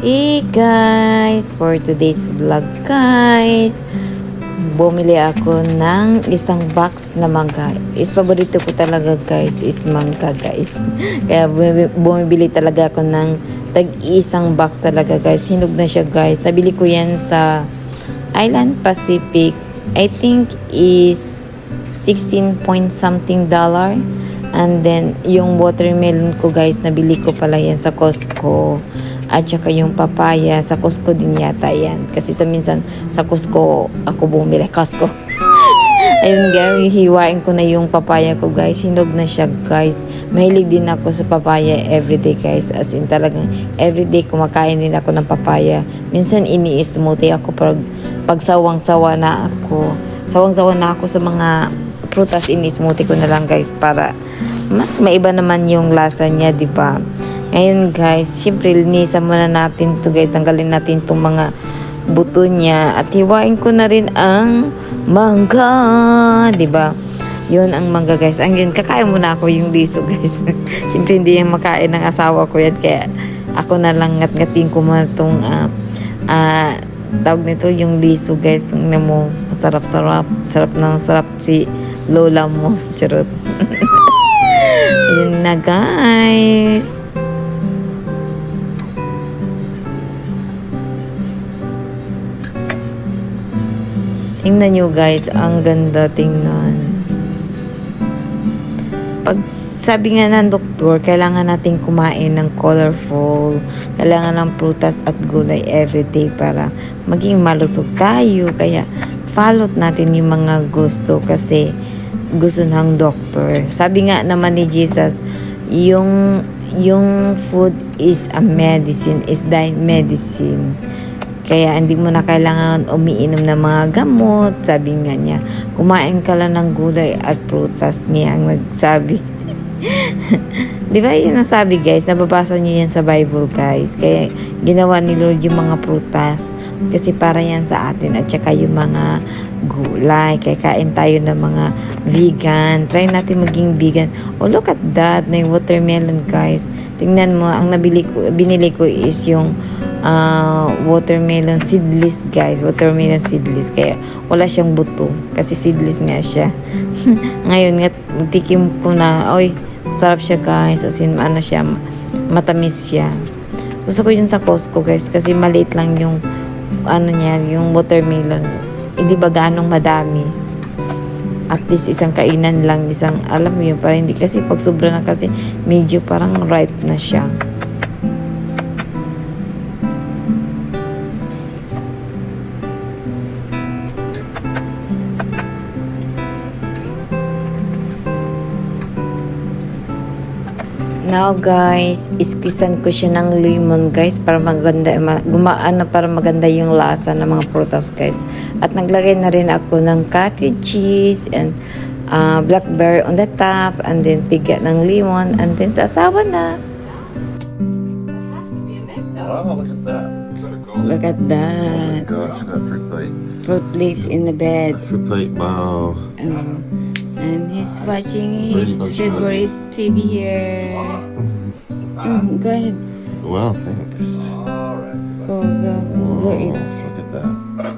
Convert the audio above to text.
Hey guys, for today's vlog guys, bumili ako ng isang box na mangga. Paborito ko talaga guys is mangga guys. Kaya bumibili talaga ako ng tag-isang box talaga guys. Hinog na siya guys. Nabili ko yan sa Island Pacific. I think is 16 point something dollar. And then yung watermelon ko guys, nabili ko pala yan sa Costco. At saka yung papaya, sa Costco din yata yan. Kasi minsan sa Costco ako bumili. Costco. Ayun guys, hiwain ko na yung papaya ko guys. Hinog na siya guys. Mahilig din ako sa papaya everyday guys. As in talagang everyday kumakain din ako ng papaya. Minsan ini-smoothie ako pag sawang-sawa na ako. Sawang-sawa na ako sa mga prutas, ini-smoothie ko na lang guys para mas maiba naman yung lasa niya, di ba? Ngayon guys, syempre linisan muna natin to guys. Tanggalin natin itong mga buto niya at hiwain ko na rin ang mangga, di ba? Yun ang mangga guys. Ang yun, kakain muna ako yung liso guys. Syempre hindi yung makain ng asawa ko yan, kaya ako na lang ngat-ngatin ko muna itong tawag nito yung liso guys. Tingnan mo, sarap-sarap. Sarap si lola mo. Charot. Yun na guys. Tingnan nyo guys, ang ganda tingnan. Pag sabi nga ng doktor, kailangan natin kumain ng colorful, kailangan ng prutas at gulay everyday para maging malusog tayo. Kaya follow natin yung mga gusto kasi gusto ng doktor. Sabi nga naman ni Jesus, yung food is a medicine, is thy medicine. Kaya hindi mo na kailangan umiinom ng mga gamot. Sabi nga niya, kumain ka lang ng gulay at prutas niya ang nagsabi. Di ba yun ang sabi guys? Nababasa niyo yan sa Bible guys. Kaya ginawa ni Lord yung mga prutas. Kasi para yan sa atin. At saka yung mga gulay. Kaya kain tayo ng mga vegan. Try natin maging vegan. Oh, look at that. Na yung watermelon guys. Tingnan mo, ang binili ko is yung watermelon seedless guys. Watermelon seedless. Kaya wala siyang buto. Kasi seedless nga siya. Ngayon nga, tikim ko na. Oy, sarap siya guys. As in, siya, matamis siya. Gusto ko yun sa Costco guys. Kasi maliit lang yung niya, yung watermelon. Hindi ba ganong madami. At least isang kainan lang. Alam mo yun, parang hindi. Kasi pag sobra na kasi, medyo parang ripe na siya. Now guys, isquisan ko siya ng lemon guys para maganda, para maganda yung lasa ng mga prutas guys. At naglagay na rin ako ng cottage cheese and blackberry on the top and then piga ng lemon and then sasawa na. Wow, look at that. Look at that. Oh my gosh, that fruit plate. Fruit plate in the bed. Fruit plate, wow. And he's watching his favorite TV here. Go ahead. Well, thanks. Go Whoa, eat. look at that.